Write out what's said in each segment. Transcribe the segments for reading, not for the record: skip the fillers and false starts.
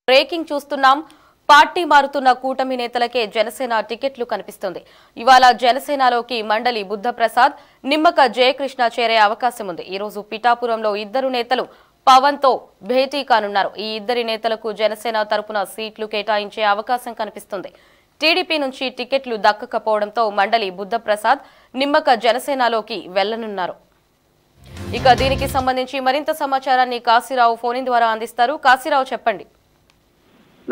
Breaking చూస్తున్నాం. Party మారుతున్న కూటమి నేతలకే జనసేన టికెట్లు కనిపిస్తుంది. ఇవాళ జనసేనలోకి మండలి బుద్ధప్రసాద్, నిమ్మక జయకృష్ణ చేరే అవకాశం ఉంది. ఈ రోజు పిఠాపురంలో ఇద్దరు నేతలు పవన్ తో భేటీ కానున్నారు. ఈ ఇద్దరి నేతలకు జనసేన తరపున సీట్లు కేటాయించే అవకాశం కనిపిస్తుంది. టీడీపీ నుంచి టికెట్లు దక్కకపోవడంతో మండలి బుద్ధప్రసాద్, నిమ్మక జనసేనలోకి వెళ్లనున్నారు. ఇక దీనికి సంబంధించి మరింత సమాచారాన్ని కాశీరావు ఫోన్ ద్వారా అందిస్తారు. కాశీరావు, చెప్పండి.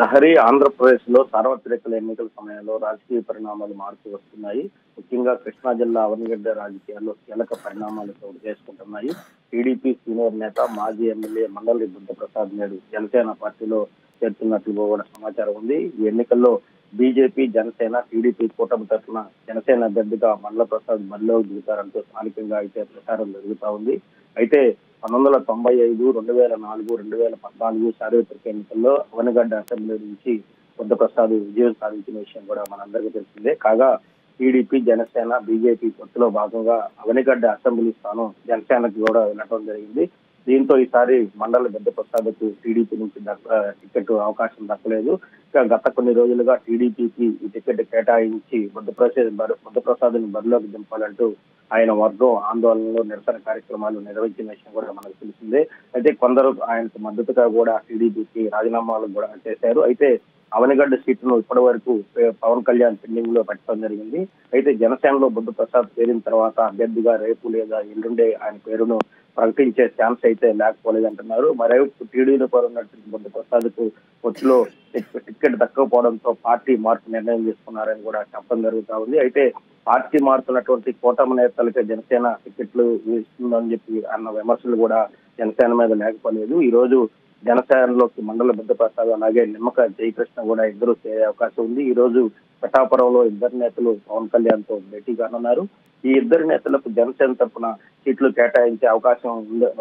లహరి ఆంధ్రప్రదేశ్ లో సార్వత్రిక ఎన్నికల సమయంలో రాజకీయ పరిణామాలు మారుతూ వస్తున్నాయి. ముఖ్యంగా కృష్ణా జిల్లా అవనిగడ్డ రాజకీయాల్లో కీలక పరిణామాలు చోటు చేసుకుంటున్నాయి. టీడీపీ సీనియర్ నేత మాజీ ఎమ్మెల్యే మండలి బుద్ధప్రసాద్ నేడు జనసేన పార్టీలో చేరుతున్నట్లు కూడా సమాచారం ఉంది. ఈ ఎన్నికల్లో బీజేపీ, జనసేన, టీడీపీ కూటమి తరఫున జనసేన అభ్యర్థిగా మండల ప్రసాద్ బరిలోకి దిగుతారంటూ స్థానికంగా అయితే ప్రచారం జరుగుతా ఉంది. అయితే 1995, 2004, 2014 సార్వత్రిక ఎన్నికల్లో అవనిగడ్డ అసెంబ్లీ నుంచి బుద్ధప్రసాద్ విజయం సాధించిన విషయం కూడా మనందరికీ తెలిసిందే. కాగా టీడీపీ, జనసేన, బీజేపీ పొత్తులో భాగంగా అవనిగడ్డ అసెంబ్లీ స్థానం జనసేనకు కూడా వెళ్ళడం జరిగింది. దీంతో ఈసారి మండలి బుద్ధప్రసాద్ కు టీడీపీ నుంచి టికెట్ అవకాశం దక్కలేదు. ఇక గత కొన్ని రోజులుగా టీడీపీకి ఈ టికెట్ కేటాయించి బుద్ధప్రసాద్ ని బరిలోకి దింపాలంటూ ఆయన వర్గం ఆందోళనలో నిరసన కార్యక్రమాలు నిర్వహించిన విషయం కూడా మనకు తెలిసిందే. అయితే కొందరు ఆయనకు మద్దతుగా కూడా టీడీపీకి రాజీనామాలు కూడా చేశారు. అయితే అవనిగడ్డ సీటును ఇప్పటి వరకు పవన్ కళ్యాణ్ పెండింగ్ లో పెట్టడం జరిగింది. అయితే జనసేనలో బుద్ధప్రసాద్ చేరిన తర్వాత అభ్యర్థిగా రేపు లేదా ఎల్లుండే ఆయన పేరును ప్రకటించే ఛాన్స్ అయితే లేకపోలేదంటున్నారు. మరోవైపు టీడీలో ఉన్నటువంటి బుద్ధప్రసాద్ కు పొత్తులో టికెట్ దక్కకపోవడంతో పార్టీ మార్పు నిర్ణయం తీసుకున్నారని కూడా చెప్పడం జరుగుతా ఉంది. అయితే పార్టీ మారుతున్నటువంటి కూటమి నేతలకే జనసేన టికెట్లు ఇస్తుందని చెప్పి అన్న విమర్శలు కూడా జనసేన మీద లేకపోలేదు. ఈ రోజు జనసేనలోకి మండల బుద్ధప్రసాద్ అలాగే నిమ్మక జయకృష్ణ కూడా ఇద్దరు చేరే అవకాశం ఉంది. ఈ రోజు పిఠాపురంలో ఇద్దరు నేతలు పవన్ కళ్యాణ్ తో భేటీ కానున్నారు. ఈ ఇద్దరు నేతలకు జనసేన తరఫున సీట్లు కేటాయించే అవకాశం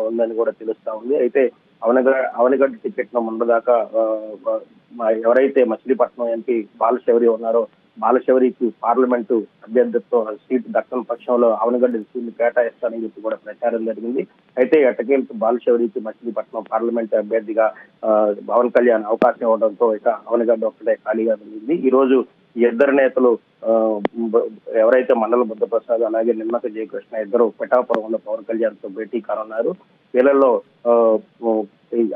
ఉందని కూడా తెలుస్తా ఉంది. అయితే అవనిగడ్డ టికెట్ ను ముందుదాకా ఎవరైతే మచిలీపట్నం ఎంపీ బాలశౌరి ఉన్నారో బాలశౌరికి పార్లమెంటు అభ్యర్థిత్వ సీటు దక్కని పక్షంలో అవనిగడ్డ సీట్లు కేటాయిస్తానని చెప్పి కూడా ప్రచారం జరిగింది. అయితే ఎట్టకేలకు బాలశౌరికి మచిలీపట్నం పార్లమెంటు అభ్యర్థిగా పవన్ కళ్యాణ్ అవకాశం ఇవ్వడంతో ఇక అవనిగడ్డ ఒక్కటే ఖాళీగా ఉంది. ఈ రోజు ఈ ఇద్దరు నేతలు ఎవరైతే మండల బుద్ధప్రసాద్ అలాగే నిమ్మక జయకృష్ణ ఇద్దరు పిఠాపురంలో పవన్ కళ్యాణ్ తో భేటీ కానున్నారు. వీళ్ళల్లో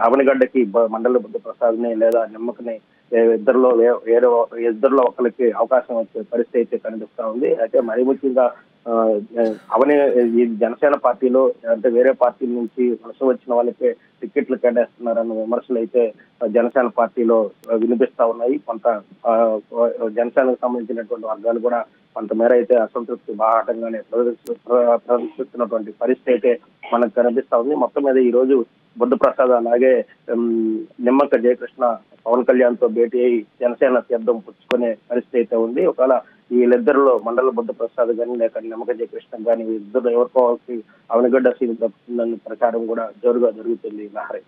అవనిగడ్డకి మండల బుద్ధప్రసాద్ ని లేదా నిమ్మకని ఇద్దరిలో ఒకరికి అవకాశం వచ్చే పరిస్థితి అయితే కనిపిస్తా ఉంది. అయితే మరీ ముఖ్యంగా ఈ జనసేన పార్టీలో అంటే వేరే పార్టీల నుంచి వలస వచ్చిన వాళ్ళకి టికెట్లు కేటాయిస్తున్నారన్న విమర్శలు అయితే జనసేన పార్టీలో వినిపిస్తా ఉన్నాయి. కొంత జనసేనకు సంబంధించినటువంటి వర్గాలు కూడా కొంతమేర అయితే అసంతృప్తి బాహాటంగానే ప్రదర్శిస్తున్నటువంటి పరిస్థితి అయితే మనకు కనిపిస్తా ఉంది. మొత్తం మీద ఈ రోజు బుద్ధప్రసాద్ అలాగే నిమ్మక జయకృష్ణ పవన్ కళ్యాణ్ తో భేటీ అయి జనసేన తీర్థం పుచ్చుకునే పరిస్థితి అయితే ఉంది. ఒకవేళ వీళ్ళిద్దరిలో మండల బుద్ధప్రసాద్ గాని లేక నిమ్మక జయకృష్ణ గాని ఇద్దరు ఎవరికో అవనిగడ్డ సీటు దక్కుతుందన్న ప్రచారం కూడా జోరుగా జరుగుతుంది. లహరి.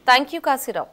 Thank you Kasirao.